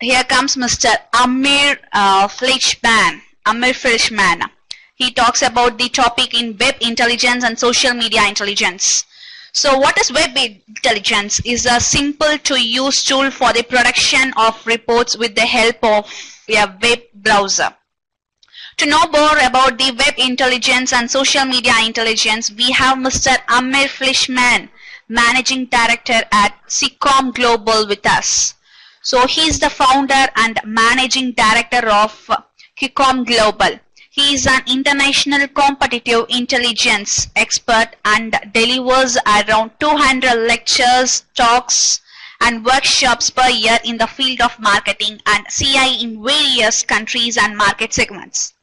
Here comes Mr. Amir Fleischman. Amir Fleischman. He talks about the topic in web intelligence and social media intelligence. So what is web intelligence? Is a simple to use tool for the production of reports with the help of a web browser. To know more about the web intelligence and social media intelligence, we have Mr. Amir Fleischman, Managing Director at Cicom Global with us. So he is the founder and Managing Director of Cicom Global. He is an international competitive intelligence expert and delivers around 200 lectures, talks, and workshops per year in the field of marketing and CI in various countries and market segments.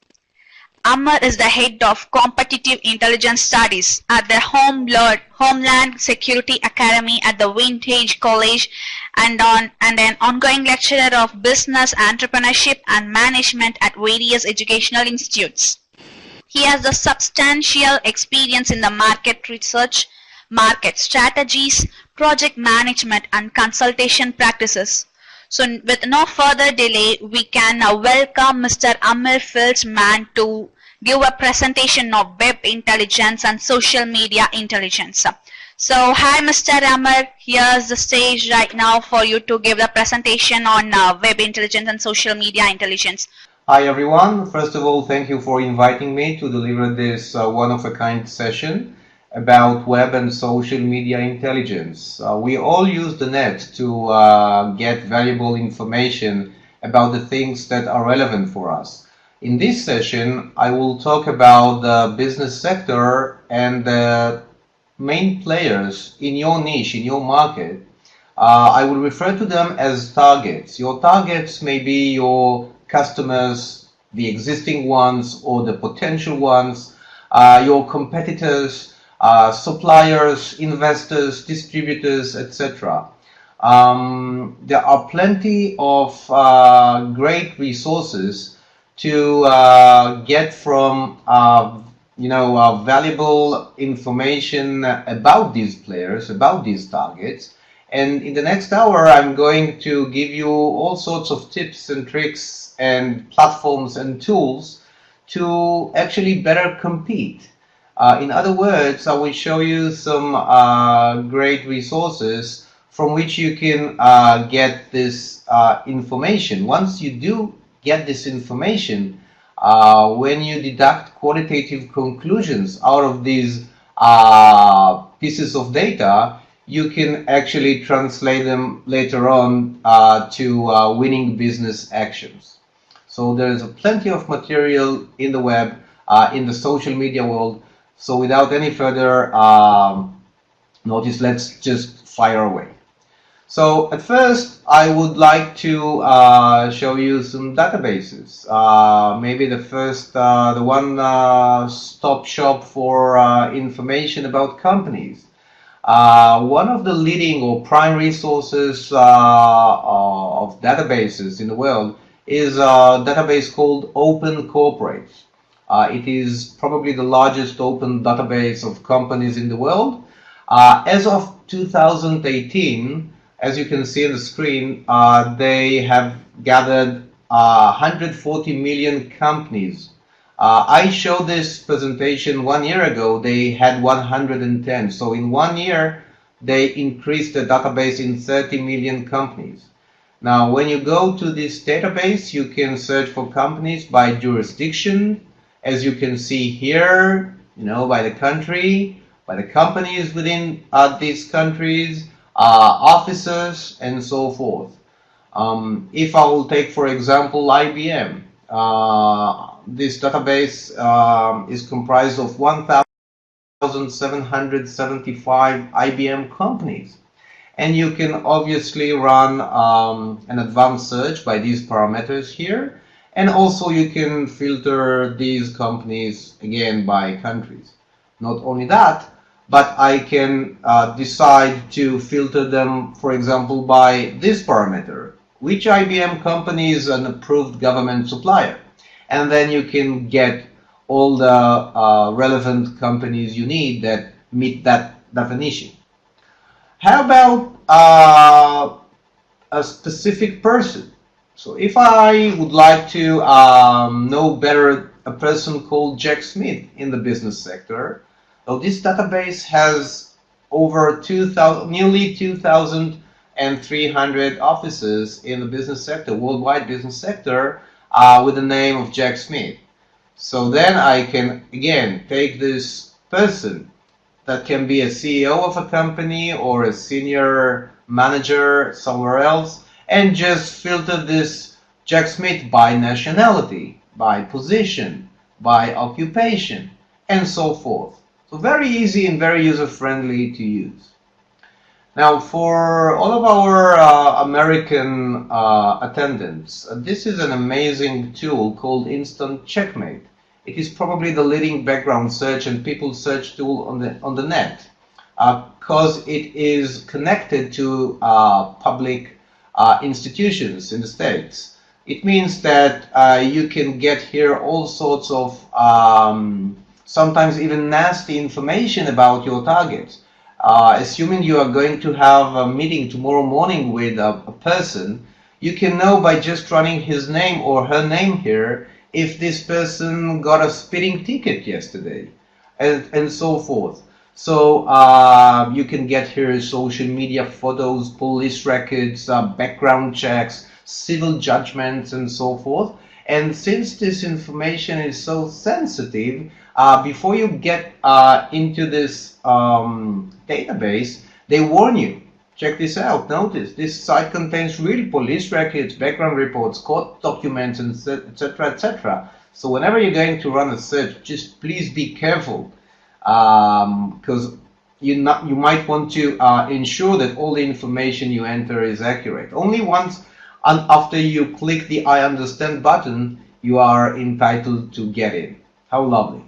Amir is the head of competitive intelligence studies at the Homeland Security Academy at the Vintage College and an ongoing lecturer of business, entrepreneurship and management at various educational institutes. He has a substantial experience in the market research, market strategies, project management and consultation practices. So with no further delay, we can now welcome Mr. Amir Fleischman to give a presentation of web intelligence and social media intelligence. So hi Mr. Amir, here's the stage right now for you to give the presentation on web intelligence and social media intelligence. Hi everyone, first of all thank you for inviting me to deliver this one-of-a-kind session about web and social media intelligence. We all use the net to get valuable information about the things that are relevant for us. In this session, I will talk about the business sector and the main players in your niche, in your market. I will refer to them as targets. Your targets may be your customers, the existing ones or the potential ones, your competitors, suppliers, investors, distributors, etc. There are plenty of great resources to get from valuable information about these players, about these targets. And in the next hour, I'm going to give you all sorts of tips and tricks and platforms and tools to actually better compete. In other words, I will show you some great resources from which you can get this information. Once you do get this information, when you deduct qualitative conclusions out of these pieces of data, you can actually translate them later on to winning business actions. So there is plenty of material in the web, in the social media world. So without any further notice, let's just fire away. So at first, I would like to show you some databases. Maybe the first, the one-stop shop for information about companies. One of the leading or prime resources of databases in the world is a database called Open Corporate. It is probably the largest open database of companies in the world. As of 2018, as you can see on the screen, they have gathered 140 million companies. I showed this presentation 1 year ago. They had 110. So in 1 year, they increased the database in 30 million companies. Now, when you go to this database, you can search for companies by jurisdiction, as you can see here, by the country, by the companies within these countries, officers, and so forth. If I will take, for example, IBM, this database is comprised of 1,775 IBM companies. And you can obviously run an advanced search by these parameters here. And also you can filter these companies again by countries. Not only that, but I can decide to filter them, for example, by this parameter. Which IBM company is an approved government supplier? And then you can get all the relevant companies you need that meet that definition. How about a specific person? So if I would like to know better a person called Jack Smith in the business sector, so this database has over 2,000, nearly 2,300 offices in the business sector, worldwide business sector, with the name of Jack Smith. So then I can again take this person that can be a CEO of a company or a senior manager somewhere else, and just filter this Jack Smith by nationality, by position, by occupation, and so forth. So very easy and very user-friendly to use. Now, for all of our American attendants, this is an amazing tool called Instant Checkmate. It is probably the leading background search and people search tool on the net because it is connected to public institutions in the States. It means that you can get here all sorts of sometimes even nasty information about your targets. Assuming you are going to have a meeting tomorrow morning with a person, you can know by just running his name or her name here if this person got a speeding ticket yesterday, and so forth. So you can get here social media photos, police records, background checks, civil judgments, and so forth. And since this information is so sensitive, before you get into this database, they warn you. Check this out. Notice this site contains really police records, background reports, court documents, and etc. etc. So whenever you're going to run a search, just please be careful, because you might want to ensure that all the information you enter is accurate. Only once after you click the I understand button, you are entitled to get in. How lovely.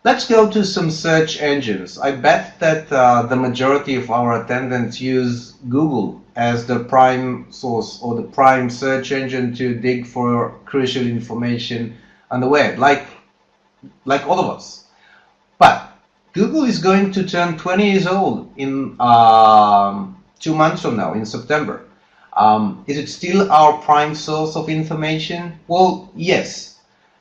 Let's go to some search engines. I bet that the majority of our attendants use Google as the prime source or the prime search engine to dig for crucial information on the web, like all of us. But Google is going to turn 20 years old in 2 months from now, in September. Is it still our prime source of information? Well, yes.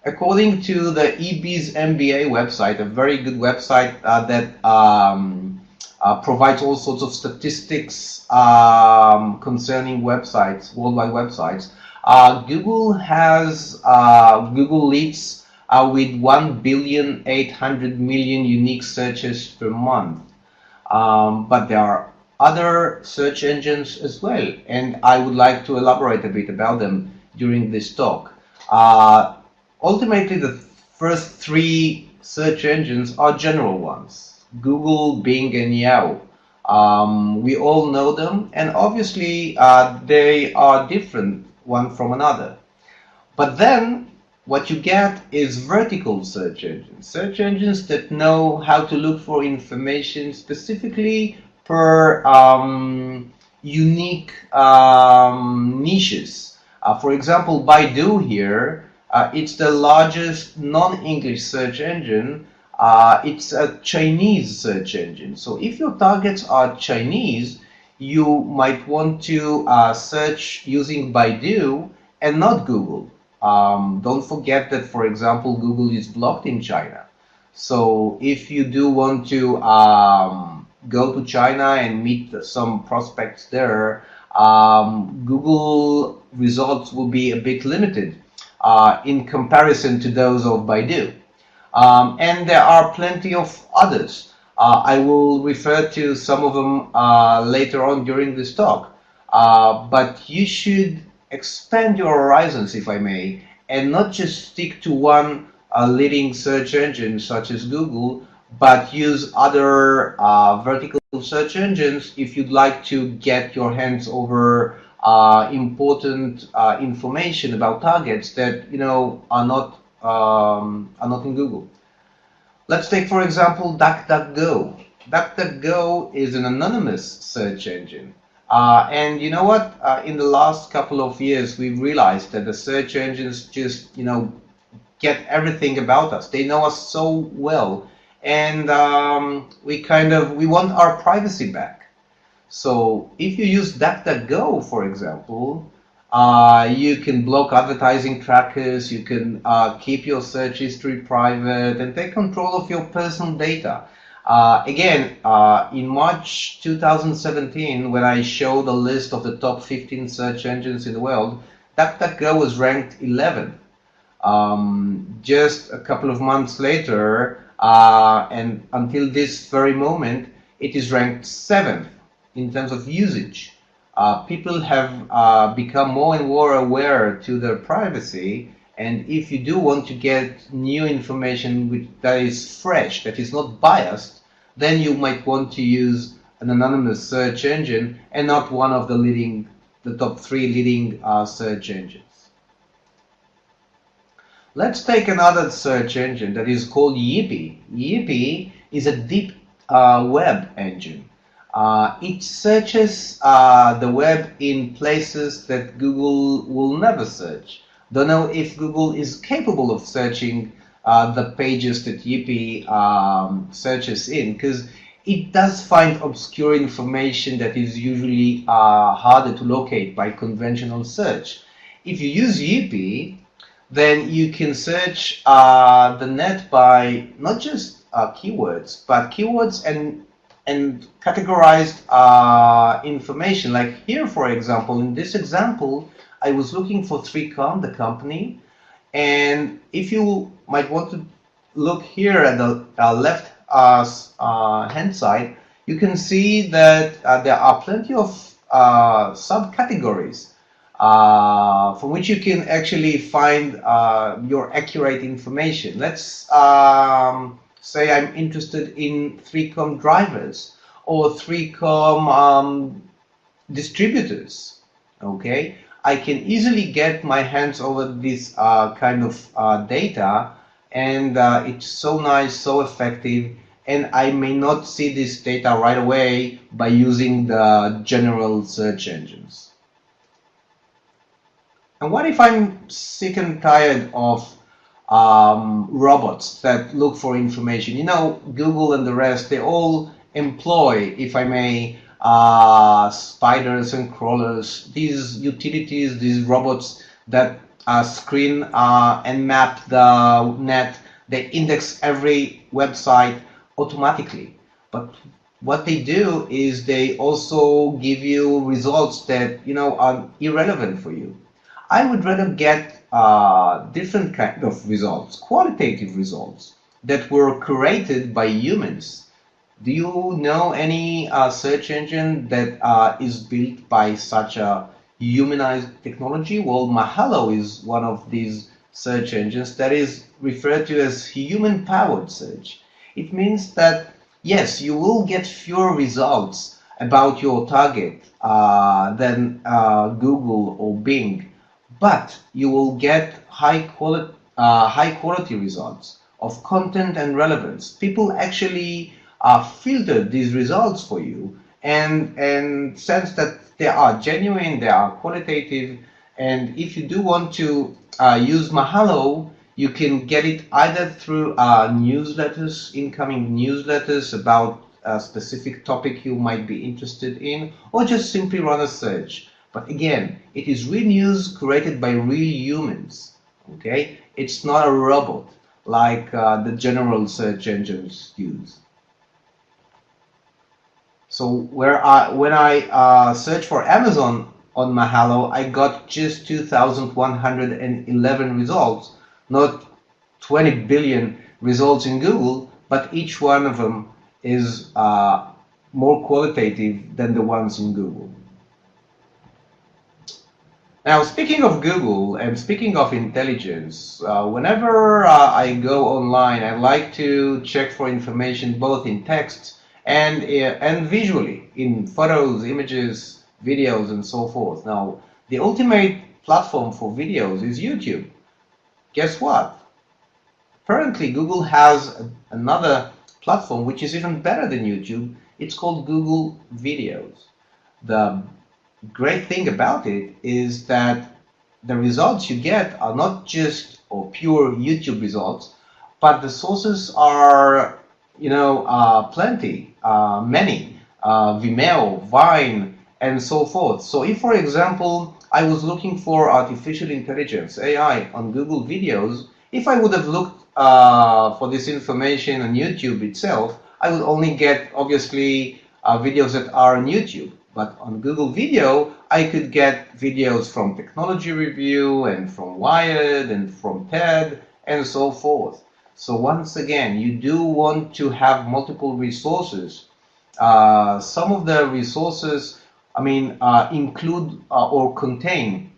According to the EB's MBA website, a very good website that provides all sorts of statistics concerning websites, worldwide websites, Google leads with 1,800,000,000 unique searches per month. But there are other search engines as well, and I would like to elaborate a bit about them during this talk. Ultimately, the first three search engines are general ones: Google, Bing, and Yahoo. We all know them, and obviously they are different one from another. But then what you get is vertical search engines that know how to look for information specifically per unique niches. For example, Baidu here, it's the largest non-English search engine. It's a Chinese search engine. So if your targets are Chinese, you might want to search using Baidu and not Google. Don't forget that, for example, Google is blocked in China. So if you do want to go to China and meet some prospects there, Google results will be a bit limited in comparison to those of Baidu. And there are plenty of others. I will refer to some of them later on during this talk. But you should expand your horizons, if I may, and not just stick to one leading search engine such as Google, but use other vertical search engines if you'd like to get your hands over important information about targets that are not in Google. Let's take, for example, DuckDuckGo. DuckDuckGo is an anonymous search engine. And you know what? In the last couple of years, we've realized that the search engines just, get everything about us. They know us so well, and we want our privacy back. So if you use DuckDuckGo, for example, you can block advertising trackers, you can keep your search history private and take control of your personal data. Again, in March 2017, when I showed a list of the top 15 search engines in the world, DuckDuckGo was ranked 11th. Just a couple of months later, and until this very moment, it is ranked 7th in terms of usage. People have become more and more aware to their privacy, and if you do want to get new information that is fresh, that is not biased, then you might want to use an anonymous search engine and not one of the top 3 leading search engines. Let's take another search engine that is called Yippee. Yippee is a deep web engine. It searches the web in places that Google will never search. Don't know if Google is capable of searching the pages that Yippee searches in, because it does find obscure information that is usually harder to locate by conventional search. If you use Yippee, then you can search the net by not just keywords, but keywords and categorized information. Like here, for example, in this example, I was looking for 3Com, the company, and if you might want to look here at the left hand side, you can see that there are plenty of subcategories from which you can actually find your accurate information. Let's say I'm interested in 3Com drivers or 3Com distributors. Okay, I can easily get my hands over this kind of data, and it's so nice, so effective, and I may not see this data right away by using the general search engines. And what if I'm sick and tired of robots that look for information? You know, Google and the rest, they all employ, if I may, spiders and crawlers, these utilities, these robots that screen and map the net. They index every website automatically. But what they do is they also give you results that, you know, are irrelevant for you. I would rather get different kind of results, qualitative results that were created by humans. Do you know any search engine that is built by such a humanized technology? Well, Mahalo is one of these search engines that is referred to as human-powered search. It means that, yes, you will get fewer results about your target than Google or Bing, but you will get high quality results of content and relevance. People actually filter these results for you and sense that they are genuine, they are qualitative, and if you do want to use Mahalo, you can get it either through newsletters, incoming newsletters about a specific topic you might be interested in, or just simply run a search. But again, it is real news created by real humans. Okay, it's not a robot like the general search engines use. So when I search for Amazon on Mahalo, I got just 2,111 results, not 20 billion results in Google, but each one of them is more qualitative than the ones in Google. Now, speaking of Google and speaking of intelligence, whenever I go online, I like to check for information both in text and visually, in photos, images, videos, and so forth. Now, the ultimate platform for videos is YouTube. Guess what? Apparently, Google has another platform which is even better than YouTube. It's called Google Videos. The great thing about it is that the results you get are not just or pure YouTube results, but the sources are, you know, plenty, many. Vimeo, Vine, and so forth. So if, for example, I was looking for artificial intelligence, AI, on Google videos, if I would have looked for this information on YouTube itself, I would only get, obviously, videos that are on YouTube. But on Google Video, I could get videos from Technology Review and from Wired and from TED and so forth. So once again, you do want to have multiple resources. Some of the resources, include or contain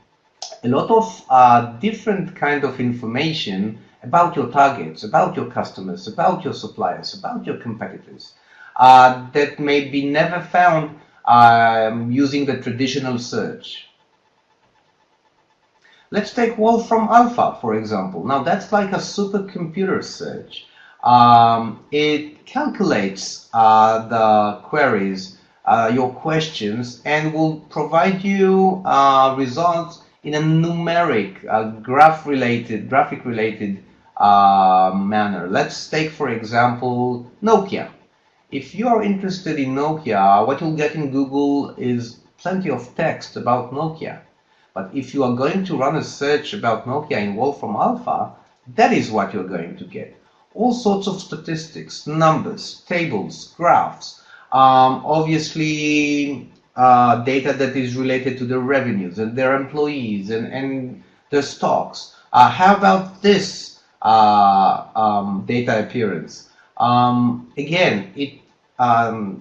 a lot of different kind of information about your targets, about your customers, about your suppliers, about your competitors, that may be never found using the traditional search. Let's take Wolfram Alpha, for example. Now that's like a supercomputer search. It calculates the queries, your questions, and will provide you results in a numeric, graphic-related manner. Let's take, for example, Nokia. If you are interested in Nokia, what you'll get in Google is plenty of text about Nokia. But if you are going to run a search about Nokia in Wolfram Alpha, that is what you're going to get. All sorts of statistics, numbers, tables, graphs, obviously data that is related to their revenues and their employees and their stocks. How about this data appearance? Again, it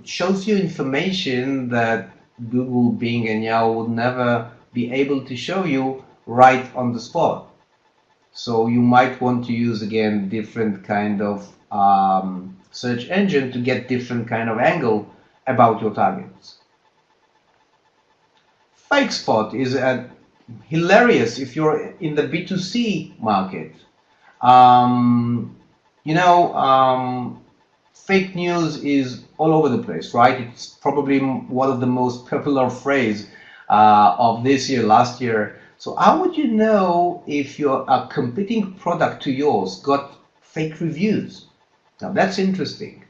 shows you information that Google, Bing, and Yahoo would never be able to show you right on the spot. So you might want to use, again, different kind of search engine to get different kind of angle about your targets. FakeSpot is hilarious if you're in the B2C market. Fake news is all over the place, right? It's probably one of the most popular phrases of this year, last year. So how would you know if your competing product to yours got fake reviews? Now that's interesting,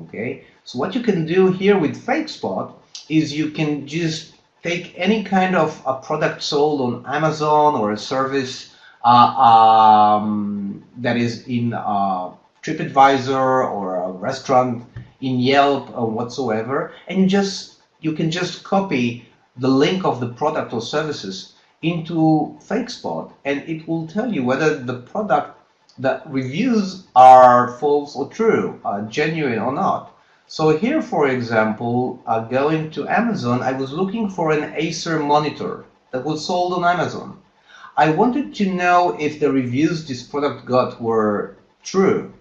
okay? So what you can do here with FakeSpot is you can just take any kind of a product sold on Amazon or a service that is in TripAdvisor or a restaurant in Yelp or whatsoever, and you can just copy the link of the product or services into FakeSpot, and it will tell you whether the reviews are false or true, genuine or not. So here, for example, going to Amazon, I was looking for an Acer monitor that was sold on Amazon. I wanted to know if the reviews this product got were true.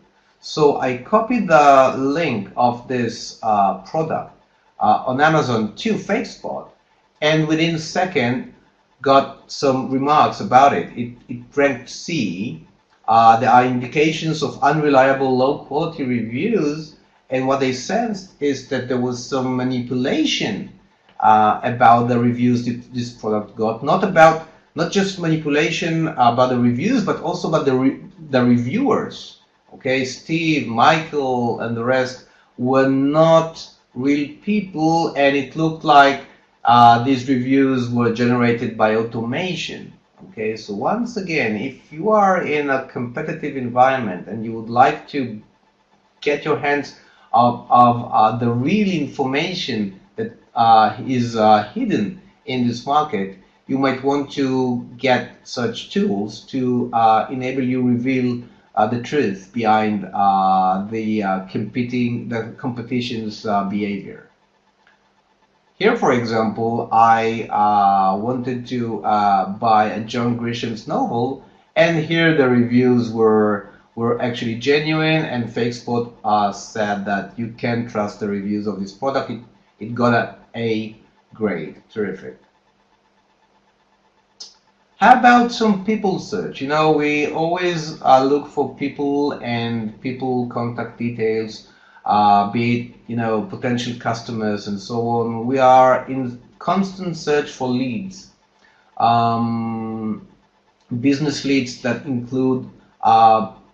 So I copied the link of this product on Amazon to FakeSpot, and within a second got some remarks about it. It ranked C. There are indications of unreliable, low-quality reviews, and what they sensed is that there was some manipulation about the reviews that this product got. Not just manipulation about the reviews, but also about the reviewers. Okay, Steve, Michael, and the rest were not real people, and it looked like these reviews were generated by automation. Okay, so once again, if you are in a competitive environment and you would like to get your hands of the real information that is hidden in this market, you might want to get such tools to enable you reveal the truth behind the competition's behavior. Here, for example, I wanted to buy a John Grisham's novel, and here the reviews were actually genuine, and FakeSpot said that you can trust the reviews of this product. It got an A grade. Terrific. How about some people search? You know, we always look for people and people contact details, be it, potential customers and so on. We are in constant search for leads. Business leads that include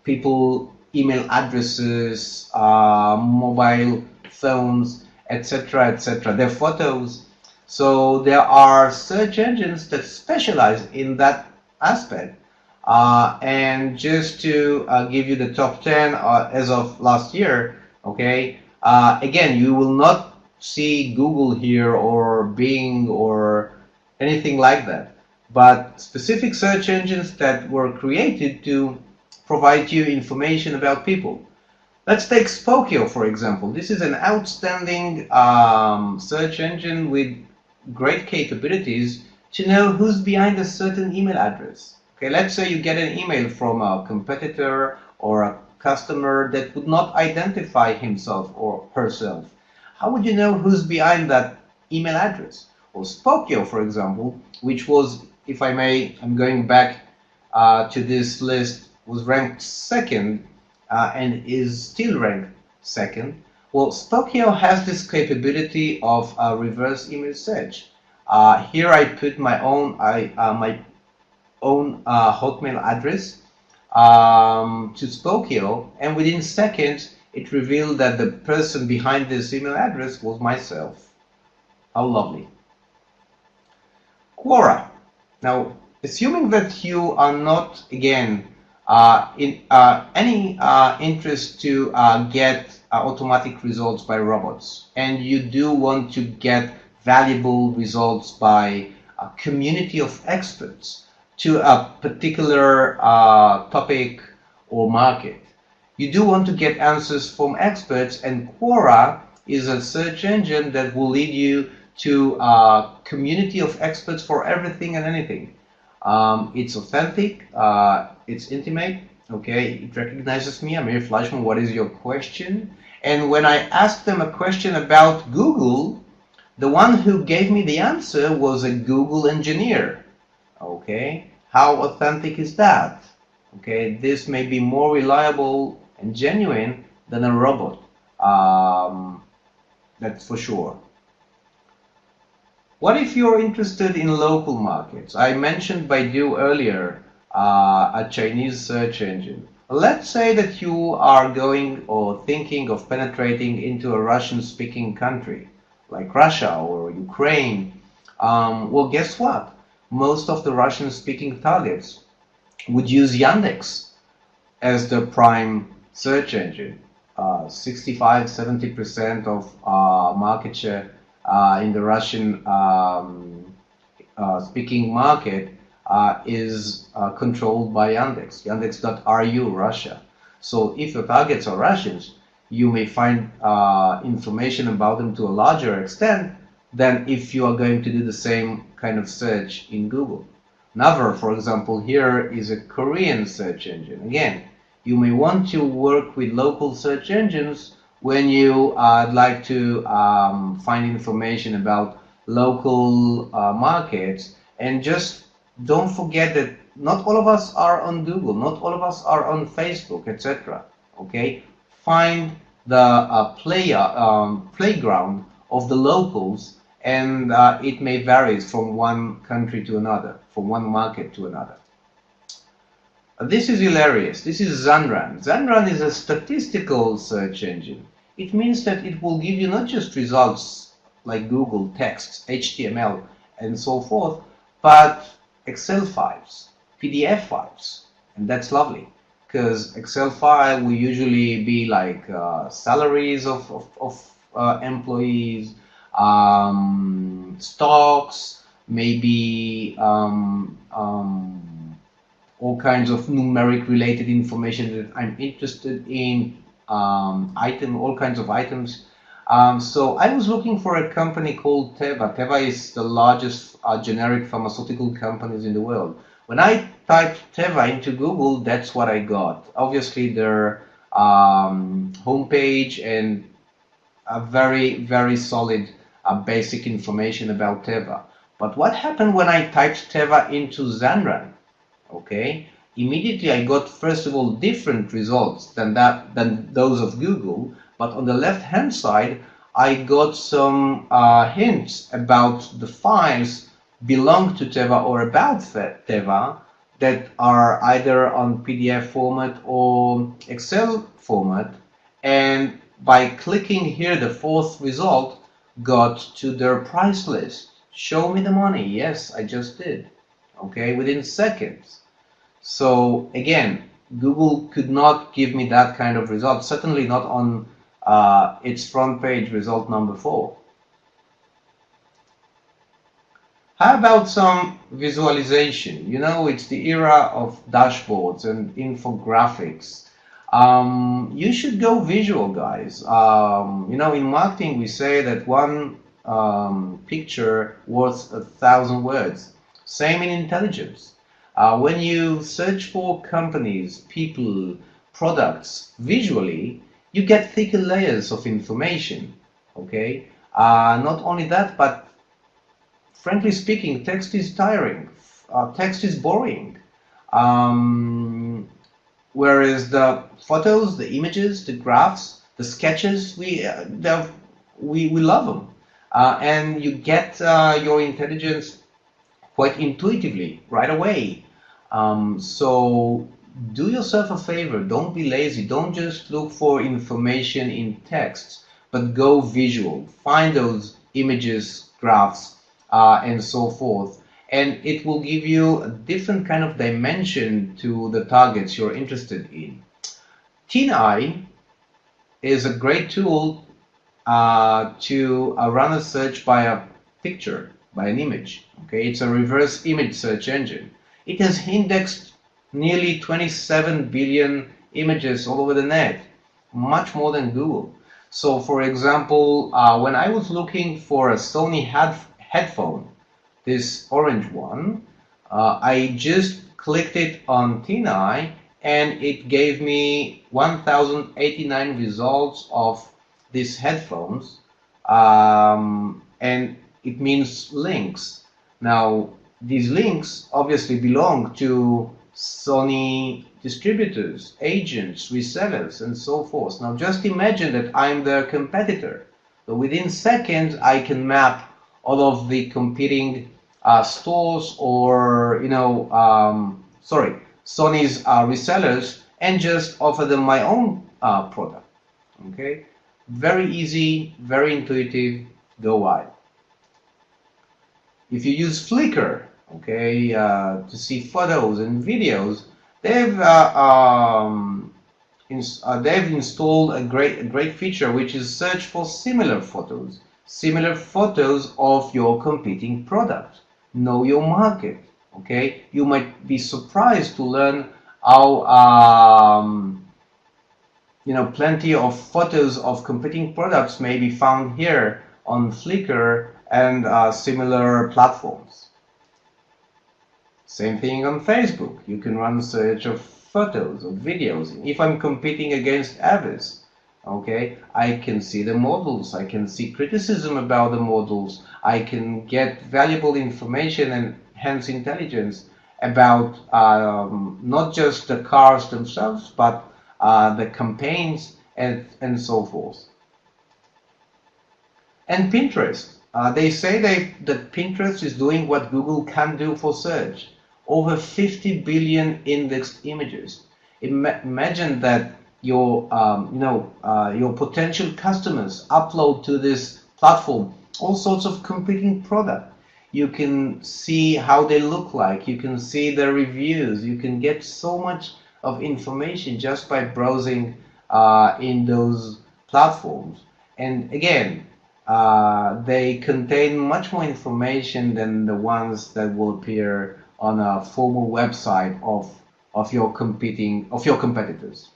people, email addresses, mobile phones, etc., etc., their photos. So there are search engines that specialize in that aspect. And just to give you the top 10 as of last year, okay, again, you will not see Google here or Bing or anything like that, but specific search engines that were created to provide you information about people. Let's take Spokeo, for example. This is an outstanding search engine with great capabilities to know who's behind a certain email address. Okay, let's say you get an email from a competitor or a customer that would not identify himself or herself. How would you know who's behind that email address? Well, Spokeo, for example, which was, if I may, I'm going back to this list, was ranked second and is still ranked second. Well, Spokeo has this capability of reverse image search. Here I put my own Hotmail address to Spokeo, and within seconds it revealed that the person behind this email address was myself. How lovely. Quora. Now, assuming that you are not, again, in any interest to get automatic results by robots, and you do want to get valuable results by a community of experts to a particular topic or market, you do want to get answers from experts, and Quora is a search engine that will lead you to a community of experts for everything and anything. It's authentic, it's intimate, okay, it recognizes me, Amir Fleischman, what is your question? And when I asked them a question about Google, the one who gave me the answer was a Google engineer. Okay, how authentic is that? Okay, this may be more reliable and genuine than a robot. That's for sure. What if you're interested in local markets? I mentioned Baidu earlier, a Chinese search engine. Let's say that you are going or thinking of penetrating into a Russian-speaking country, like Russia or Ukraine. Well, guess what? Most of the Russian-speaking targets would use Yandex as the prime search engine. 65–70% of market share in the Russian speaking market is controlled by Yandex, Yandex.ru Russia. So if your targets are Russians, you may find information about them to a larger extent than if you are going to do the same kind of search in Google. Naver, for example, here is a Korean search engine. Again, you may want to work with local search engines when you like to find information about local markets. And just don't forget that not all of us are on Google, not all of us are on Facebook, etc. Okay, find the playground of the locals, and it may vary from one country to another, from one market to another. This is hilarious. This is Zanran. Zanran is a statistical search engine. It means that it will give you not just results like Google, text, HTML, and so forth, but Excel files, PDF files. And that's lovely, because Excel file will usually be like salaries of employees, stocks, maybe all kinds of numeric related information that I'm interested in, all kinds of items. So I was looking for a company called Teva. Teva is the largest generic pharmaceutical companies in the world. When I typed Teva into Google, that's what I got. Obviously their homepage and a very, very solid basic information about Teva. But what happened when I typed Teva into Zanran? Okay, immediately I got, first of all, different results than those of Google, but on the left hand side I got some hints about the files belong to Teva or about Teva that are either on PDF format or Excel format, and by clicking here, the fourth result got to their price list. Show me the money. Yes, I just did. Okay, within seconds. So again, Google could not give me that kind of result, certainly not on its front page result number 4. How about some visualization? You know, it's the era of dashboards and infographics. You should go visual, guys. You know, in marketing, we say that one picture worth 1,000 words. Same in intelligence. When you search for companies, people, products visually, you get thicker layers of information. Okay. Not only that, but frankly speaking, text is tiring. Text is boring. Whereas the photos, the images, the graphs, the sketches, we love them. And you get your intelligence quite intuitively right away. So do yourself a favor. Don't be lazy. Don't just look for information in text, but go visual. Find those images, graphs, and so forth, and it will give you a different kind of dimension to the targets you're interested in. TinEye is a great tool to run a search by a picture, by an image. Okay, it's a reverse image search engine. It has indexed nearly 27 billion images all over the net, much more than Google. So for example, when I was looking for a Sony headphone, this orange one, I just clicked it on TinEye and it gave me 1089 results of these headphones, and it means links. Now these links obviously belong to Sony distributors, agents, resellers, and so forth. Now just imagine that I'm their competitor. So within seconds I can map all of the competing stores, or Sony's resellers, and just offer them my own product. Okay, very easy, very intuitive. Go wild. If you use Flickr, okay, to see photos and videos, they've installed a great feature, which is search for similar photos of your competing product. Know your market. Okay, you might be surprised to learn how plenty of photos of competing products may be found here on Flickr and similar platforms. Same thing on Facebook. You can run a search of photos or videos. If I'm competing against others, okay, I can see the models, I can see criticism about the models, I can get valuable information and hence intelligence about not just the cars themselves, but the campaigns and so forth. And Pinterest. They say that Pinterest is doing what Google can do for search. Over 50 billion indexed images. Imagine that your potential customers upload to this platform all sorts of competing product. You can see how they look like. You can see their reviews. You can get so much of information just by browsing in those platforms. And again, they contain much more information than the ones that will appear on a formal website of your competitors.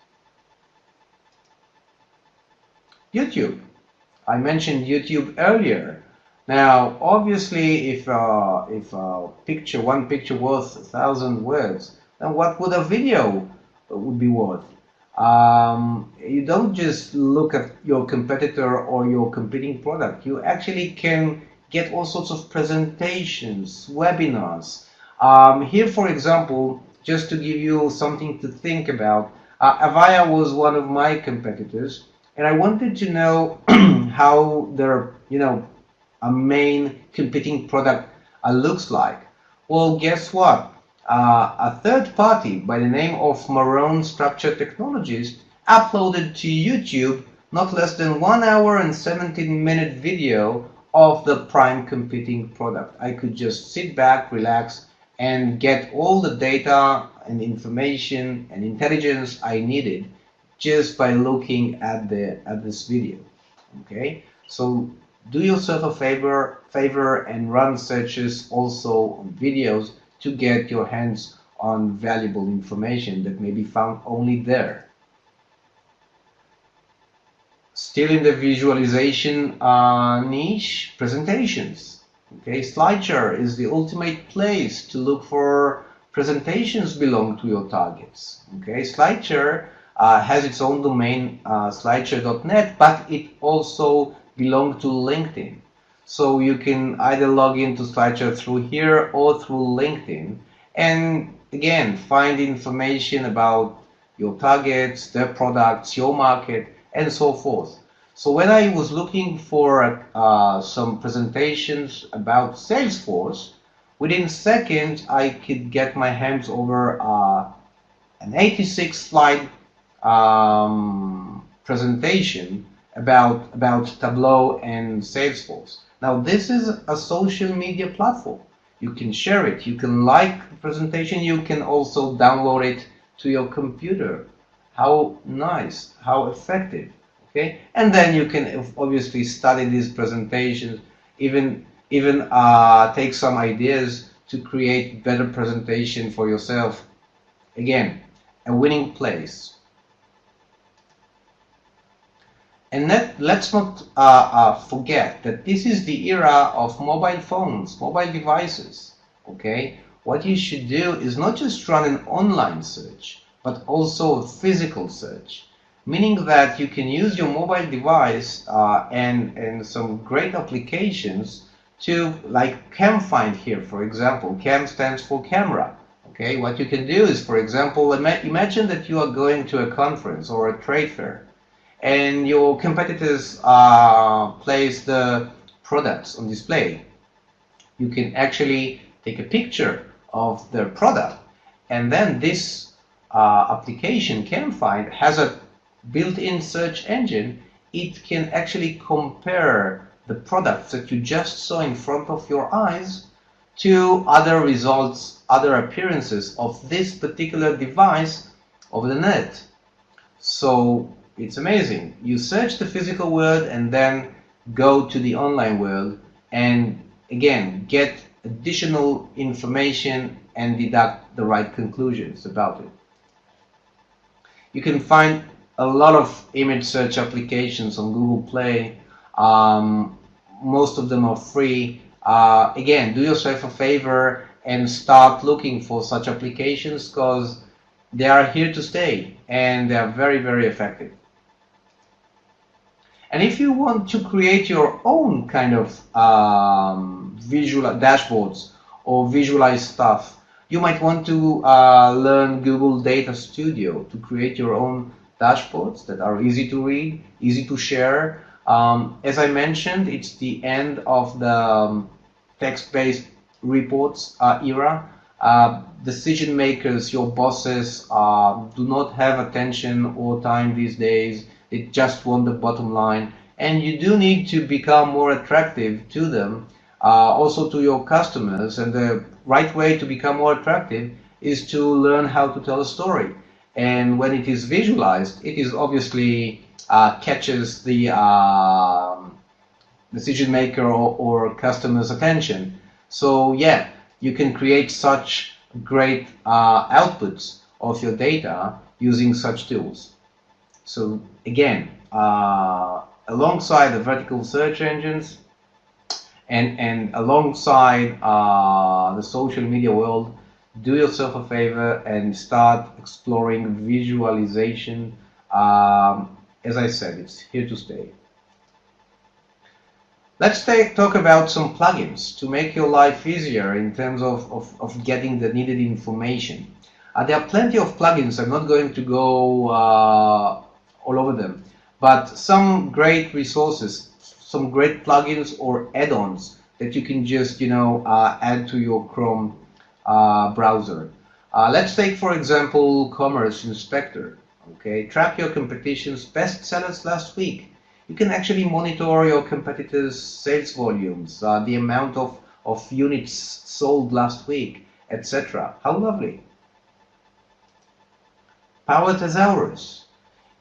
YouTube. I mentioned YouTube earlier. Now, obviously, if one picture worth 1,000 words, then what would a video would be worth? You don't just look at your competitor or your competing product. You actually can get all sorts of presentations, webinars. Here, for example, just to give you something to think about, Avaya was one of my competitors, and I wanted to know how their, a main competing product looks like. Well, guess what? A third party by the name of Marone Structured Technologies uploaded to YouTube not less than 1 hour and 17-minute video of the prime competing product. I could just sit back, relax, and get all the data and information and intelligence I needed just by looking at this video. Okay, so do yourself a favor and run searches also on videos to get your hands on valuable information that may be found only there. Still in the visualization niche, presentations. Okay, SlideShare is the ultimate place to look for presentations belong to your targets. Okay, SlideShare has its own domain, slideshare.net, but it also belongs to LinkedIn. So you can either log into SlideShare through here or through LinkedIn, and again find information about your targets, their products, your market, and so forth. So when I was looking for some presentations about Salesforce, within seconds I could get my hands over an 86 slide presentation about Tableau and Salesforce. Now this is a social media platform. You can share it, you can like the presentation, you can also download it to your computer. How nice, how effective. Okay, and then you can obviously study these presentations, even take some ideas to create better presentation for yourself. Again, a winning place. And let's not forget that this is the era of mobile phones, mobile devices. Okay, what you should do is not just run an online search, but also a physical search, meaning that you can use your mobile device and some great applications to, like CamFind here, for example. Cam stands for camera. Okay, what you can do is, for example, imagine that you are going to a conference or a trade fair, and your competitors place the products on display. You can actually take a picture of their product, and then this application, CamFind, has a built-in search engine. It can actually compare the products that you just saw in front of your eyes to other results, other appearances of this particular device over the net. So it's amazing. You search the physical world and then go to the online world and again get additional information and deduct the right conclusions about it. You can find a lot of image search applications on Google Play. Most of them are free. Again, do yourself a favor and start looking for such applications, because they are here to stay and they are very, very effective. And if you want to create your own kind of visual dashboards or visualize stuff, you might want to learn Google Data Studio to create your own dashboards that are easy to read, easy to share. As I mentioned, it's the end of the text-based reports era. Decision makers, your bosses, do not have attention or time these days. They just want the bottom line, and you do need to become more attractive to them, also to your customers. And the right way to become more attractive is to learn how to tell a story. And when it is visualized, it is obviously catches the decision maker or customer's attention. So yeah, you can create such great outputs of your data using such tools. So again, alongside the vertical search engines and alongside the social media world, do yourself a favor and start exploring visualization. As I said, it's here to stay. Let's talk about some plugins to make your life easier in terms of getting the needed information. There are plenty of plugins. I'm not going to go all over them, but some great resources, some great plugins or add-ons that you can just add to your Chrome browser. Let's take, for example, Commerce Inspector. Okay, track your competition's best sellers last week. You can actually monitor your competitors' sales volumes, the amount of units sold last week, etc. How lovely. Power thesaurus.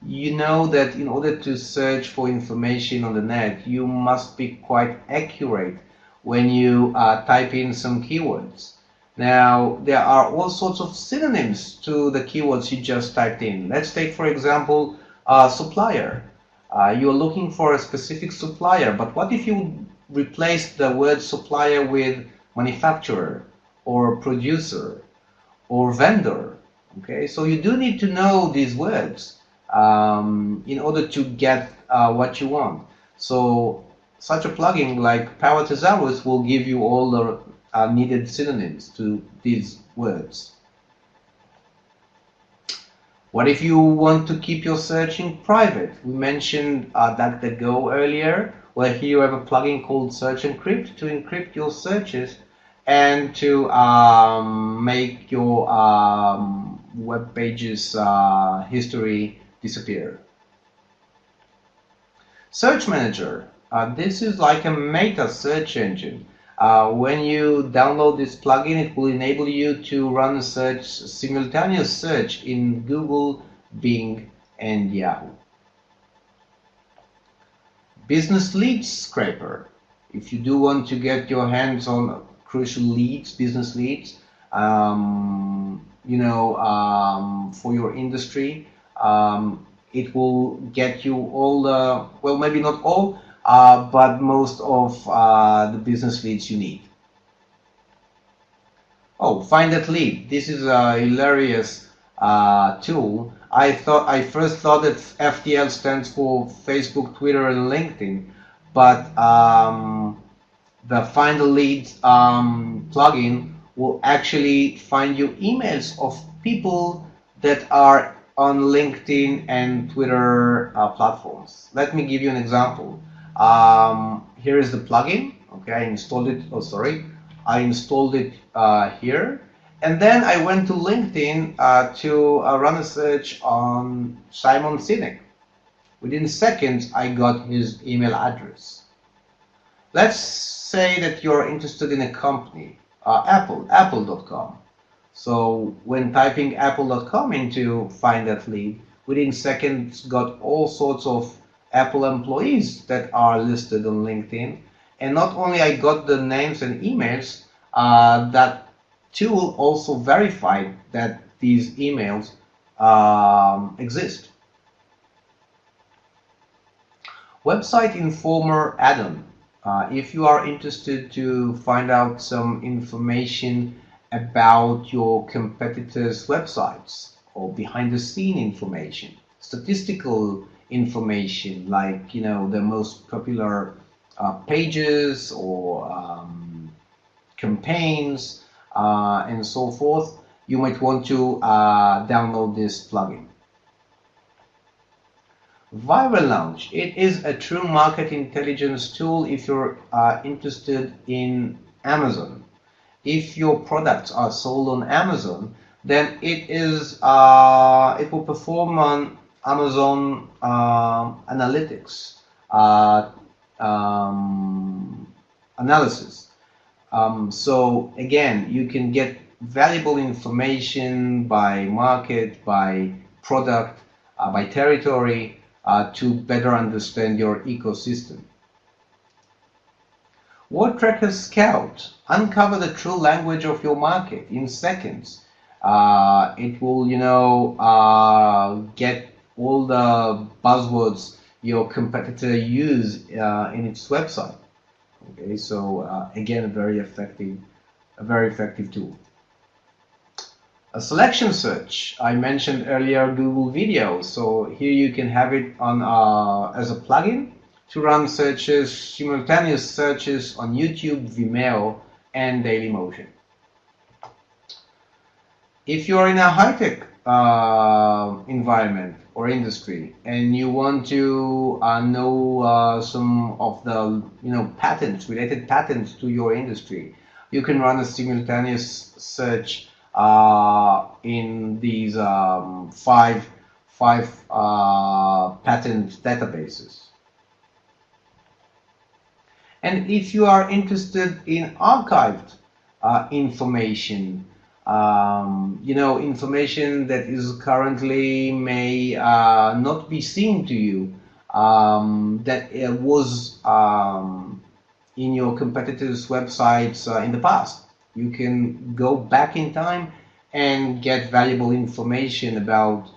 You know that in order to search for information on the net, you must be quite accurate when you type in some keywords. Now, there are all sorts of synonyms to the keywords you just typed in. Let's take, for example, supplier. You're looking for a specific supplier, but what if you replace the word supplier with manufacturer or producer or vendor? Okay, so you do need to know these words in order to get what you want. So such a plugin like Power Thesaurus will give you all the needed synonyms to these words. What if you want to keep your searching private? We mentioned DuckDuckGo earlier. Well, here you have a plugin called Search Encrypt to encrypt your searches and to make your web pages history disappear. Search Manager. This is like a meta search engine. When you download this plugin, it will enable you to run a simultaneous search in Google, Bing, and Yahoo. Business Leads Scraper. If you do want to get your hands on crucial leads, business leads, for your industry, it will get you all the, well, maybe not all, but most of the business leads you need. Oh, Find That Lead. This is a hilarious tool. I first thought that FTL stands for Facebook, Twitter, and LinkedIn, but the Find the Lead plugin will actually find you emails of people that are on LinkedIn and Twitter platforms. Let me give you an example. Here is the plugin. Okay, I installed it. Oh, sorry, I installed it here, and then I went to LinkedIn to run a search on Simon Sinek. Within seconds, I got his email address. Let's say that you're interested in a company, apple.com. So when typing apple.com into Find That Lead, within seconds got all sorts of Apple employees that are listed on LinkedIn. And not only I got the names and emails, that tool also verified that these emails exist. Website Informer add-on. If you are interested to find out some information about your competitors' websites or behind-the-scene information, statistical information like the most popular pages or campaigns and so forth, you might want to download this plugin. Viral Launch. It is a true market intelligence tool if you're interested in Amazon. If your products are sold on Amazon, then it will perform on Amazon analytics analysis. So again, you can get valuable information by market, by product, by territory, to better understand your ecosystem. Word Tracker Scout. Uncover the true language of your market in seconds. It will, get all the buzzwords your competitor use in its website. Okay, so again, a very effective tool. A selection search. I mentioned earlier Google Video, so here you can have it on as a plugin to run searches, simultaneous searches on YouTube, Vimeo, and Dailymotion. If you're in a high-tech environment or industry and you want to know some of the patents, related patents to your industry, you can run a simultaneous search in these five patent databases. And if you are interested in archived information, information that is currently may not be seen to you, that was in your competitors' websites in the past. You can go back in time and get valuable information about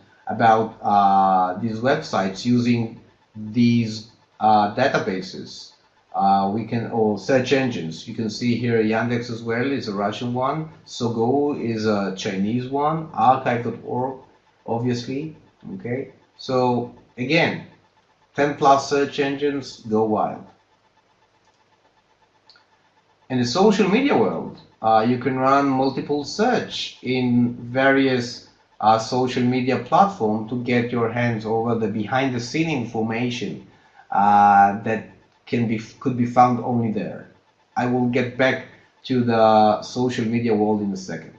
these websites using these databases. Or search engines. You can see here Yandex as well is a Russian one. Sogo is a Chinese one. Archive.org, obviously. Okay. So again, 10 plus search engines, go wild. In the social media world, you can run multiple search in various social media platforms to get your hands over the behind the scene information that could be found only there. I will get back to the social media world in a second.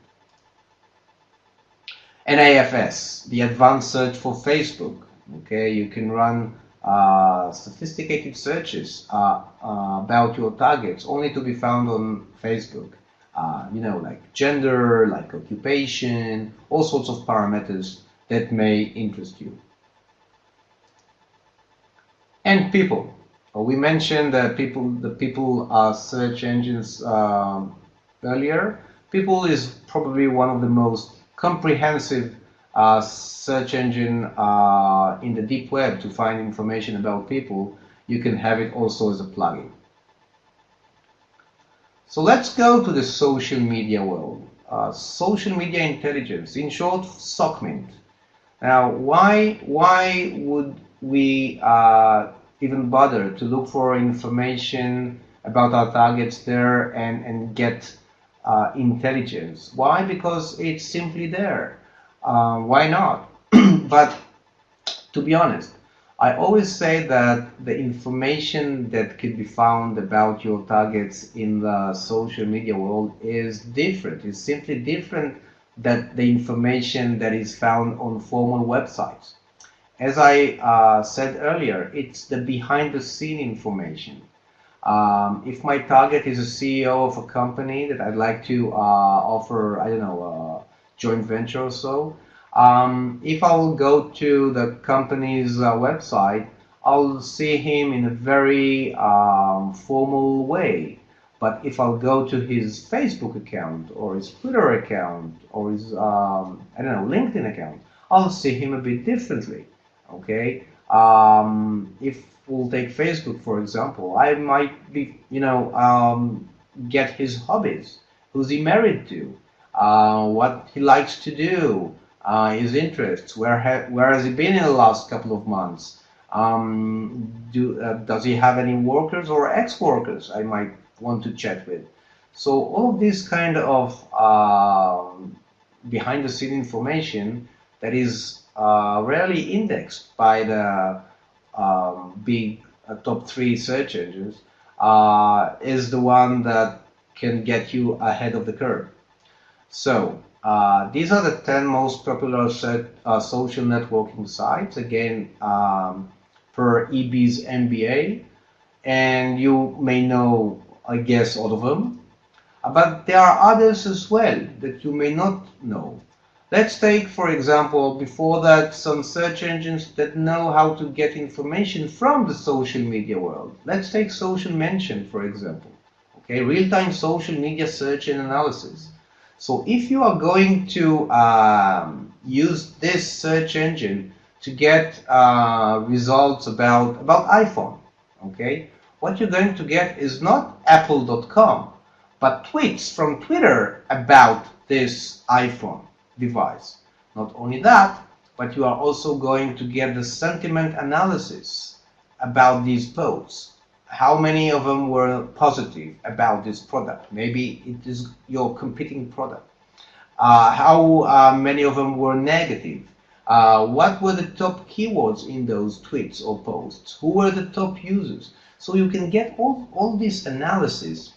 NAFS, the advanced search for Facebook. Okay, you can run sophisticated searches about your targets only to be found on Facebook. Like gender, like occupation, all sorts of parameters that may interest you. And people. We mentioned that the people search engines earlier. People is probably one of the most comprehensive search engine in the deep web to find information about people. You can have it also as a plugin. So let's go to the social media world. Social media intelligence, in short, SOCMINT. Now, why would we even bother to look for information about our targets there and get intelligence? Why? Because it's simply there. Why not? But to be honest, I always say that the information that can be found about your targets in the social media world is different. It's simply different than the information that is found on formal websites. As I said earlier, it's the behind-the-scene information. If my target is a CEO of a company that I'd like to offer, I don't know, a joint venture or so, if I will go to the company's website, I'll see him in a very formal way. But if I'll go to his Facebook account or his Twitter account or his, LinkedIn account, I'll see him a bit differently. Okay, if we'll take Facebook for example, I might be, get his hobbies, who's he married to, what he likes to do, his interests, where has he been in the last couple of months, does he have any workers or ex-workers I might want to chat with. So all of this kind of behind-the-scene information that is rarely indexed by the big top 3 search engines is the one that can get you ahead of the curve. So these are the 10 most popular social networking sites, again per EB's MBA, and you may know, I guess, all of them, but there are others as well that you may not know. Let's take, for example, before that, some search engines that know how to get information from the social media world. Let's take Social Mention, for example. Okay, real-time social media search and analysis. So if you are going to use this search engine to get results about iPhone, okay, what you're going to get is not apple.com, but tweets from Twitter about this iPhone device. Not only that, but you are also going to get the sentiment analysis about these posts. How many of them were positive about this product? Maybe it is your competing product. How many of them were negative? What were the top keywords in those tweets or posts? Who were the top users? So you can get all this analysis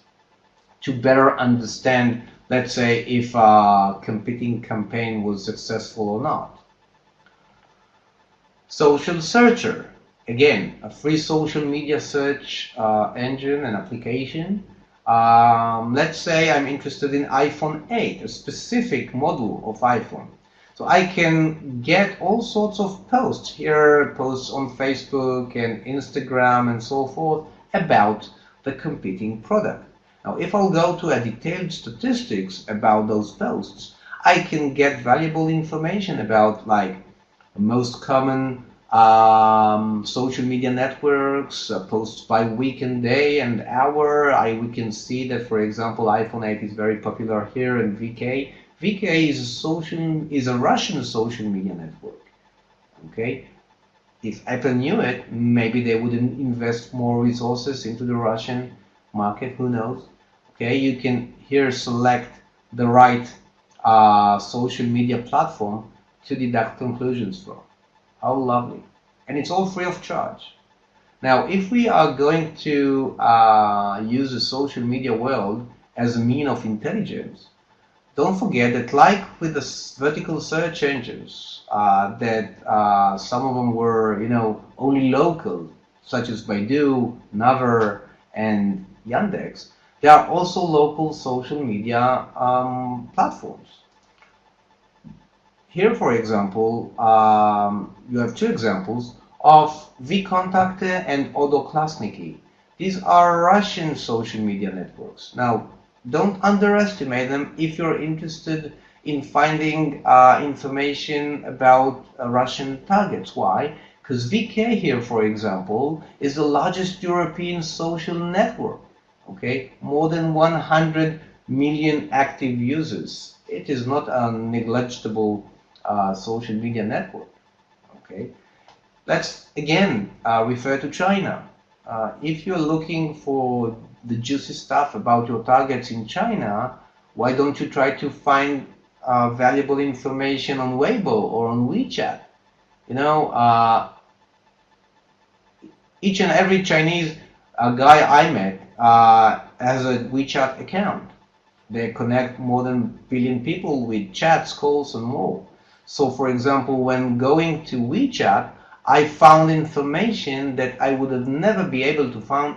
to better understand, let's say, if a competing campaign was successful or not. Social Searcher, again, a free social media search engine and application. Let's say I'm interested in iPhone 8, a specific model of iPhone. So I can get all sorts of posts here, posts on Facebook and Instagram and so forth about the competing product. Now, if I'll go to a detailed statistics about those posts, I can get valuable information about like most common social media networks, posts by week and day and hour. We can see that, for example, iPhone 8 is very popular here in VK. VK is a Russian social media network. Okay, if Apple knew it, maybe they wouldn't invest more resources into the Russian market. Who knows? Okay, you can here select the right social media platform to deduct conclusions from. How lovely. And it's all free of charge. Now, if we are going to use the social media world as a mean of intelligence, don't forget that like with the vertical search engines, some of them were, only local, such as Baidu, Naver, and Yandex, there are also local social media platforms. Here, for example, you have two examples of VKontakte and Odoklasniki. These are Russian social media networks. Now, don't underestimate them if you're interested in finding information about Russian targets. Why? Because VK here, for example, is the largest European social network. Okay, more than 100 million active users. It is not a negligible social media network. Okay, let's again refer to China. If you're looking for the juicy stuff about your targets in China, why don't you try to find valuable information on Weibo or on WeChat? Each and every Chinese guy I met has a WeChat account. They connect more than 1 billion people with chats, calls, and more. So, for example, when going to WeChat, I found information that I would have never be able to find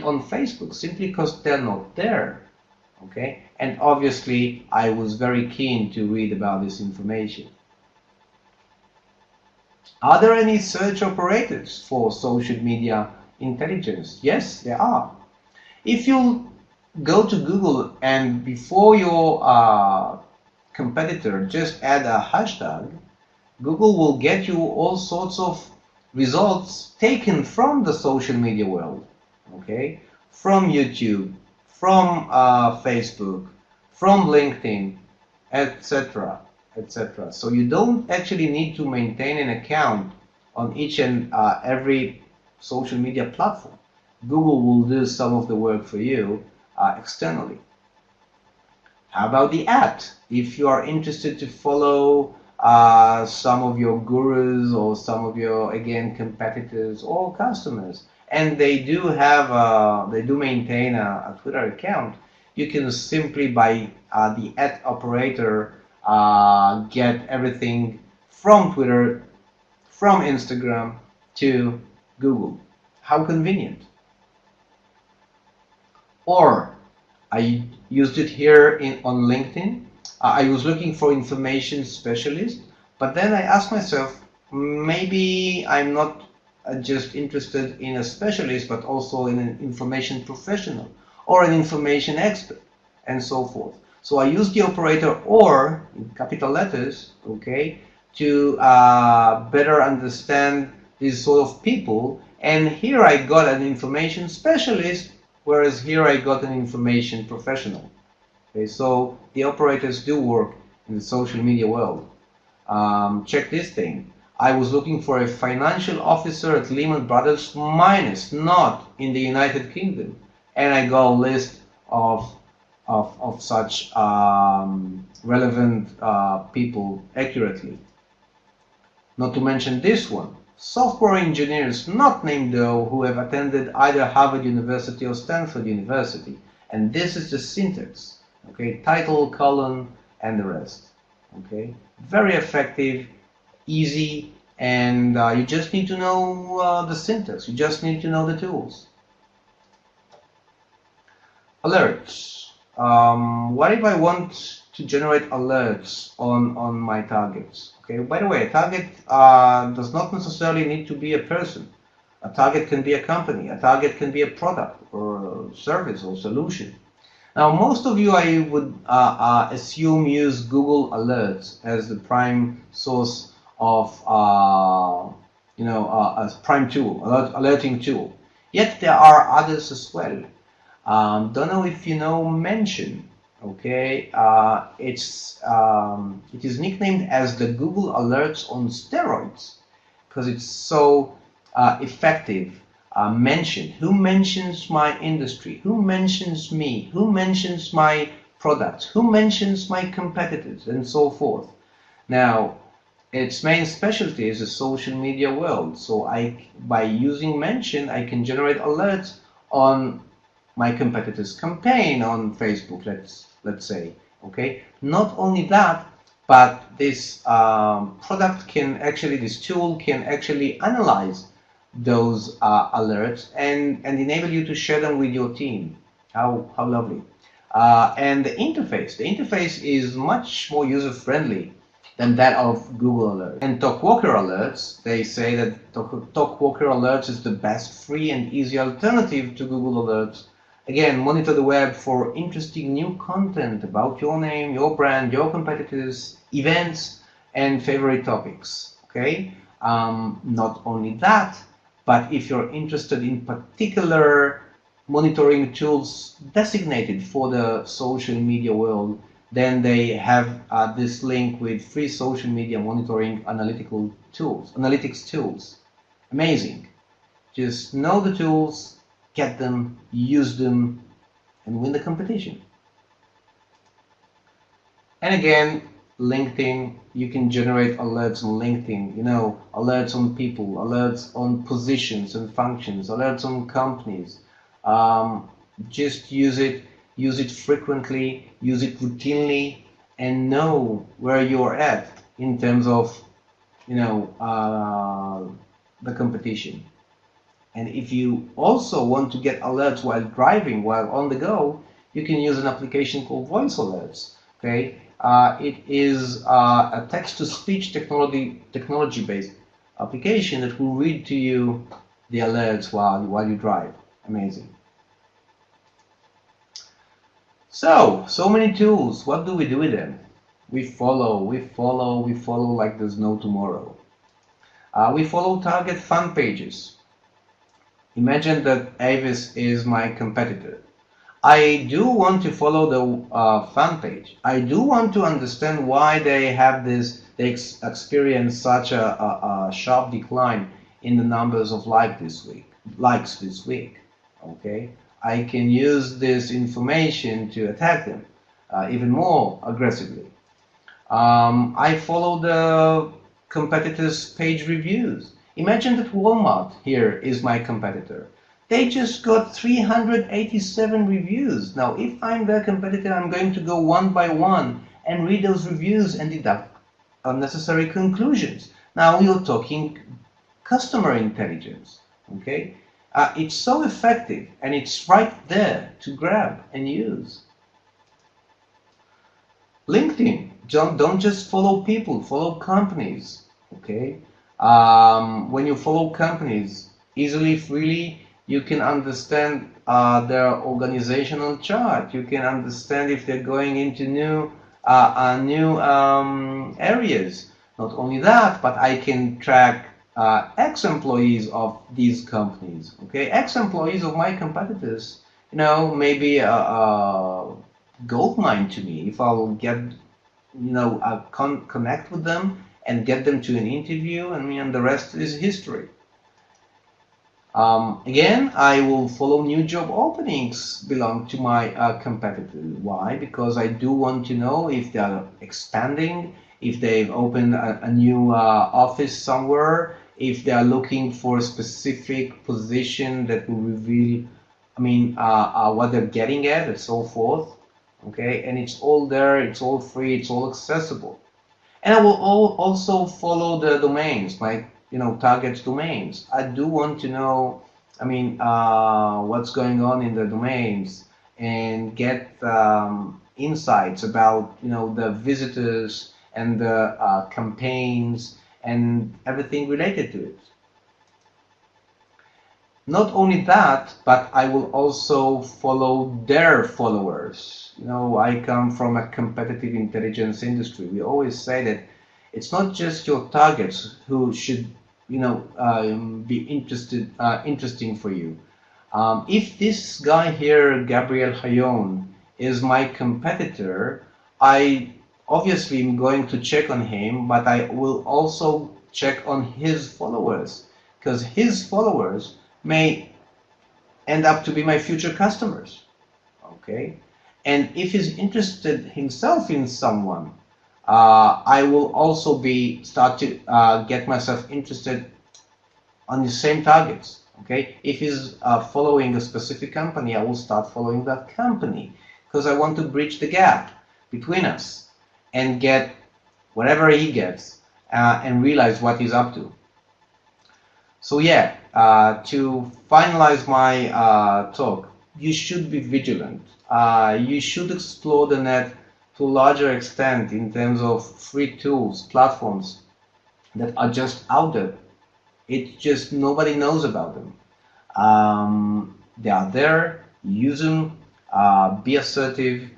on Facebook simply because they're not there. Okay, and obviously I was very keen to read about this information. Are there any search operators for social media intelligence? Yes, there are. If you go to Google and before your competitor just add a hashtag, Google will get you all sorts of results taken from the social media world, okay? From YouTube, from Facebook, from LinkedIn, etc., etc. So you don't actually need to maintain an account on each and every social media platform. Google will do some of the work for you externally. How about the ad? If you are interested to follow some of your gurus or some of your, again, competitors or customers, and they do maintain a Twitter account, you can simply by the ad operator get everything from Twitter, from Instagram to Google. How convenient. Or I used it here on LinkedIn. I was looking for information specialist, but then I asked myself, maybe I'm not just interested in a specialist, but also in an information professional or an information expert, and so forth. So I used the operator "or" in capital letters, okay, to better understand these sort of people. And here I got an information specialist, whereas here I got an information professional. Okay, so the operators do work in the social media world. Check this thing. I was looking for a financial officer at Lehman Brothers minus, not in the United Kingdom, and I got a list of such relevant people accurately. Not to mention this one. Software engineers not named though who have attended either Harvard University or Stanford University. And this is the syntax. Okay, title, colon, and the rest. Okay, very effective, easy, and you just need to know the syntax. You just need to know the tools. Alerts. What if I want to generate alerts on my targets? Okay. By the way, a target does not necessarily need to be a person. A target can be a company. A target can be a product or a service or solution. Now, most of you, I would assume, use Google Alerts as the prime source of, as prime tool, alerting tool. Yet there are others as well. Don't know if you know Mention. Okay, it is nicknamed as the Google Alerts on steroids because it's so effective. Mention. Who mentions my industry? Who mentions me? Who mentions my products? Who mentions my competitors? And so forth. Now, its main specialty is the social media world. So by using Mention, I can generate alerts on my competitor's campaign on Facebook, let's say. Okay. Not only that, but this this tool can actually analyze those alerts and enable you to share them with your team. How lovely. And the interface is much more user-friendly than that of Google Alerts. And TalkWalker Alerts, they say that TalkWalker Alerts is the best free and easy alternative to Google Alerts. Again, monitor the web for interesting new content about your name, your brand, your competitors, events, and favorite topics. Okay. Not only that, but if you're interested in particular monitoring tools designated for the social media world, then they have this link with free social media monitoring analytics tools. Amazing. Just know the tools, get them, use them, and win the competition. And again, LinkedIn, you can generate alerts on LinkedIn, alerts on people, alerts on positions and functions, alerts on companies. Just use it frequently, use it routinely, and know where you're at in terms of, the competition. And if you also want to get alerts while driving, while on the go, you can use an application called Voice Alerts. Okay. It is a text-to-speech technology-based application that will read to you the alerts while you drive. Amazing. So many tools. What do we do with them? We follow like there's no tomorrow. We follow target fan pages. Imagine that Avis is my competitor. I do want to follow the fan page. I do want to understand why they have they experience such a sharp decline in the numbers of likes this week. Okay, I can use this information to attack them even more aggressively. I follow the competitors' page reviews. Imagine that Walmart here is my competitor. They just got 387 reviews. Now, if I'm their competitor, I'm going to go one by one and read those reviews and deduct unnecessary conclusions. Now, we're talking customer intelligence. Okay, it's so effective and it's right there to grab and use. LinkedIn. Don't just follow people, follow companies. Okay, when you follow companies easily, freely, you can understand their organizational chart. You can understand if they're going into new areas. Not only that, but I can track ex-employees of these companies. Okay, ex-employees of my competitors. Maybe a gold mine to me if I will get, connect with them and get them to an interview, and the rest is history. Again, I will follow new job openings belong to my competitor. Why? Because I do want to know if they are expanding, if they've opened a new office somewhere, if they are looking for a specific position that will reveal, what they're getting at, and so forth. Okay, and it's all there, it's all free, it's all accessible. And I will also follow the domains, my target domains. I do want to know, I mean, what's going on in the domains and get insights about the visitors and the campaigns and everything related to it. Not only that, but I will also follow their followers. I come from a competitive intelligence industry. We always say that it's not just your targets who should, be interesting for you. If this guy here, Gabriel Hayon, is my competitor, I obviously am going to check on him, but I will also check on his followers, because his followers may end up to be my future customers. Okay, and if he's interested himself in someone, I will also start to get myself interested on the same targets. Okay, if he's following a specific company, I will start following that company, because I want to bridge the gap between us and get whatever he gets and realize what he's up to. So yeah, to finalize my talk, you should be vigilant. You should explore the net to a larger extent in terms of free tools, platforms that are just out there. It's just nobody knows about them. They are there. Use them. Be assertive.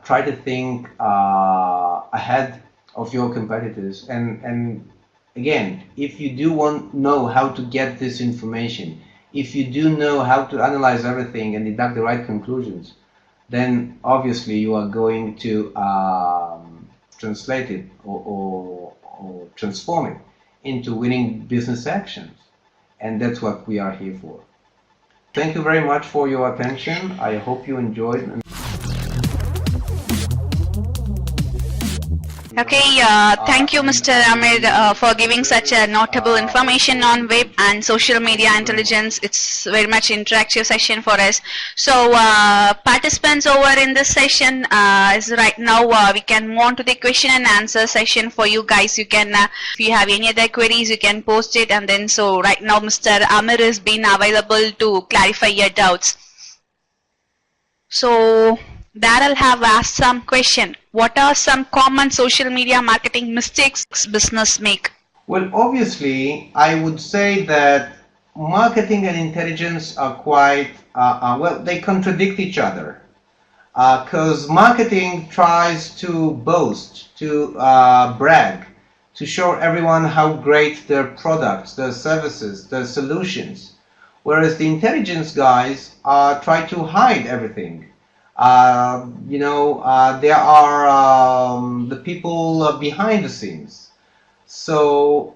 Try to think ahead of your competitors. And again, if you do know how to get this information, if you do know how to analyze everything and deduct the right conclusions, then obviously you are going to translate it or transform it into winning business actions. And that's what we are here for. Thank you very much for your attention. I hope you enjoyed. Okay, thank you, Mr. Amir, for giving such a notable information on web and social media intelligence. It's very much interactive session for us. So, participants over in this session is right now. We can move on to the question and answer session for you guys. You can, if you have any other queries, you can post it, and then so right now, Mr. Amir has been available to clarify your doubts. So, Daryl have asked some question. What are some common social media marketing mistakes business make? Well, obviously, I would say that marketing and intelligence are quite, well, they contradict each other. Because marketing tries to boast, to brag, to show everyone how great their products, their services, their solutions. Whereas the intelligence guys try to hide everything. There are the people behind the scenes. So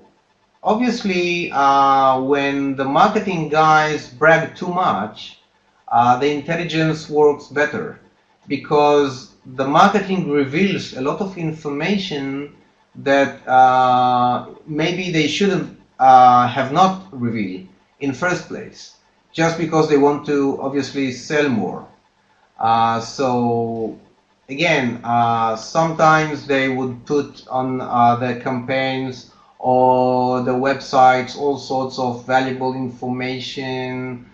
obviously, when the marketing guys brag too much, the intelligence works better, because the marketing reveals a lot of information that maybe they shouldn't have not revealed in first place, just because they want to obviously sell more. So again, sometimes they would put on their campaigns or the websites all sorts of valuable information,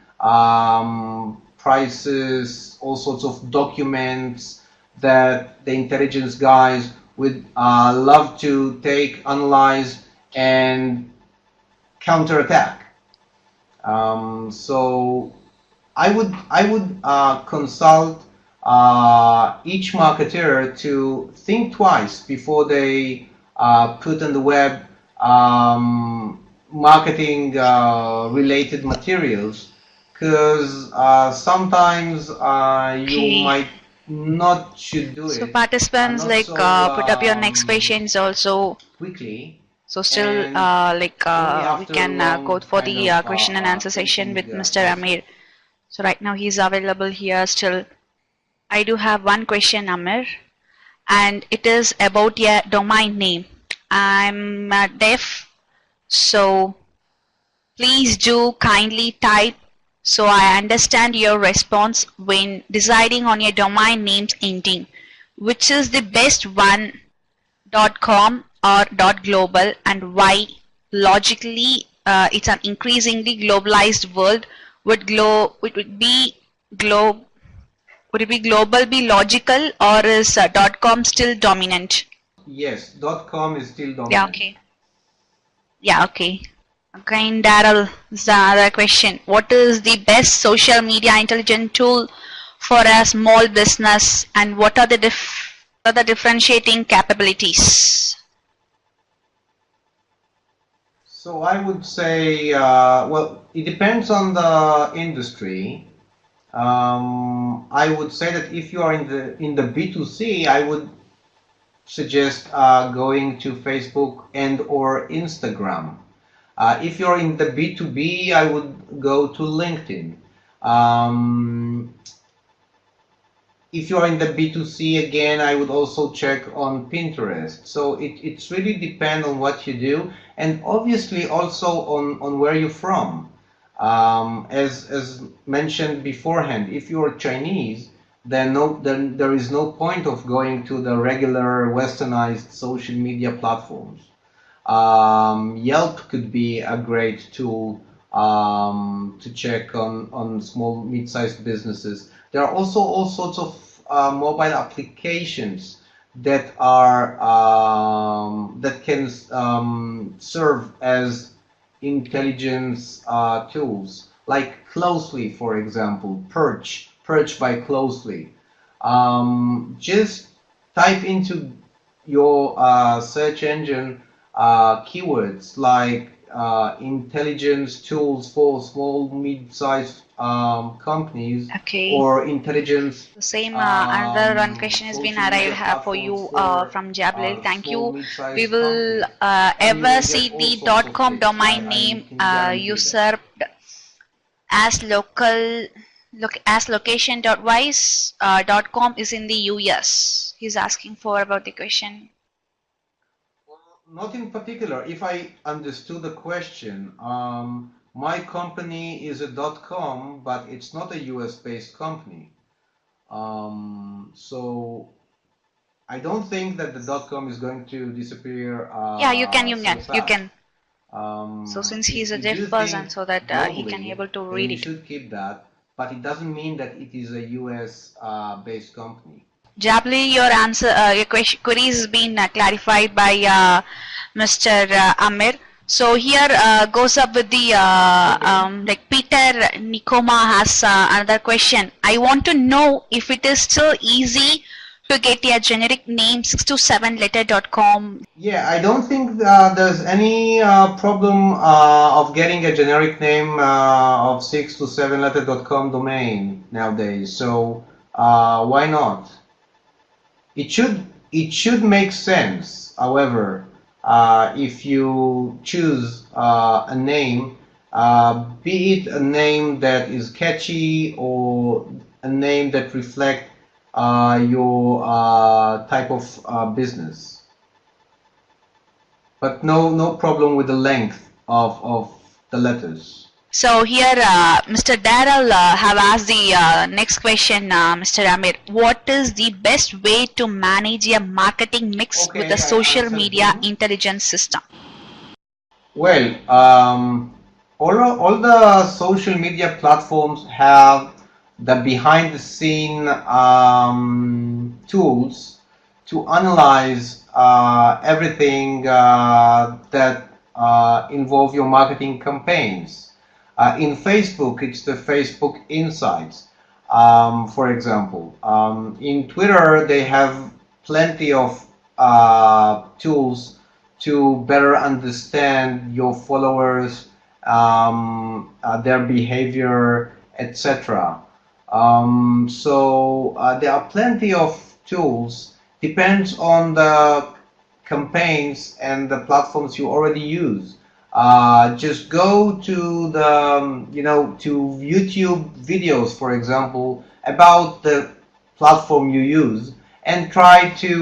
prices, all sorts of documents that the intelligence guys would love to take, analyze, and counterattack. So I would consult each marketer to think twice before they put on the web marketing related materials, because sometimes you might not should do it. So participants put up your next questions also quickly. So still we can go for the question and answer session with Mr. Amir. So right now he's available here still. I do have one question, Amir, and it is about your domain name. I'm deaf, so please do kindly type so I understand your response when deciding on your domain name's ending. Which is the best one, .com or .global, and why logically it's an increasingly globalized world? Glo would it be global be logical, or is .com still dominant? Yes, .com is still Yeah, dominant. okay. Yeah, okay. Okay, and Daryl, is the other question. What is the best social media intelligence tool for a small business, and what are the differentiating capabilities? So I would say, well, it depends on the industry. I would say that if you are in the B2C, I would suggest going to Facebook and or Instagram. If you're in the B2B, I would go to LinkedIn. Um, if you're in the B2C again, I would also check on Pinterest. So it's really depend on what you do, and obviously also on where you're from. As mentioned beforehand, if you're Chinese, then there is no point of going to the regular westernized social media platforms. Yelp could be a great tool to check on small, mid-sized businesses. There are also all sorts of mobile applications that are that can serve as intelligence tools, like Closely, for example, Perch by Closely. Just type into your search engine keywords like intelligence tools for small, mid-sized companies, Okay. or intelligence The same another one question has been social media arrived for platforms you for from Jablil. Thank small, you. We mid-sized will companies, and you ever will see get all the sorts of .com tips. domain I name can guarantee that. usurped as location.wise. .com is in the US. He's asking for about the question. Not in particular. If I understood the question, my company is a .com, but it's not a US-based company. So I don't think that the .com is going to disappear Yeah, you can, so you fast. can. So since he's If a you do deaf person, think so that he can globally, able to then read you it. should keep that, but it doesn't mean that it is a US based company. Jabli, your answer, your queries has been clarified by Mr. Amir. So here goes up with the Okay. like Peter Nikoma has another question. I want to know if it is still easy to get a generic name 627letter.com. Yeah, I don't think there's any problem of getting a generic name of 6 to 7 letter.com domain nowadays. So why not? It should make sense. However, if you choose a name, be it a name that is catchy or a name that reflect your type of business, but no problem with the length of the letters. So here Mr. Daryl have asked the next question, Mr. Amir. What is the best way to manage a marketing mix with a Okay, I social answered media him. intelligence system? Well, all the social media platforms have the behind the scene tools to analyze everything that involve your marketing campaigns. In Facebook, it's the Facebook Insights, for example. In Twitter, they have plenty of tools to better understand your followers, their behavior, etc. So there are plenty of tools. Depends on the campaigns and the platforms you already use. Just go to the to YouTube videos, for example, about the platform you use, and try to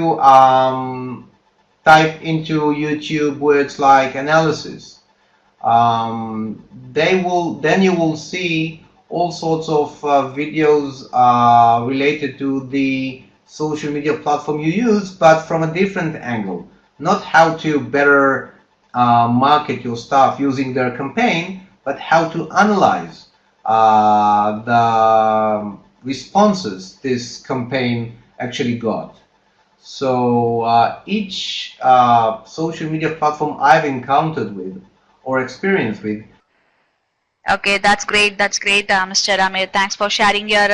type into YouTube words like analysis. Then you will see all sorts of videos related to the social media platform you use, but from a different angle. not how to better market your stuff using their campaign, but how to analyze the responses this campaign actually got. So each social media platform I've encountered with or experienced with. Okay, that's great. That's great, Mr. Amir. Thanks for sharing your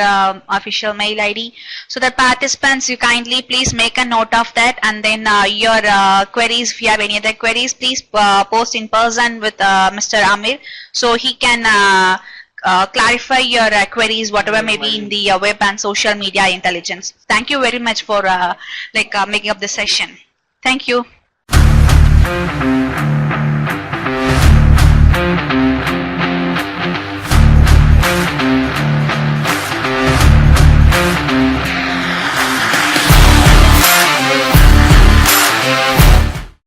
official mail ID. So the participants, you kindly please make a note of that, and then your queries, if you have any other queries, please post in person with Mr. Amir, so he can clarify your queries, whatever may be in the web and social media intelligence. Thank you very much for making up this session. Thank you.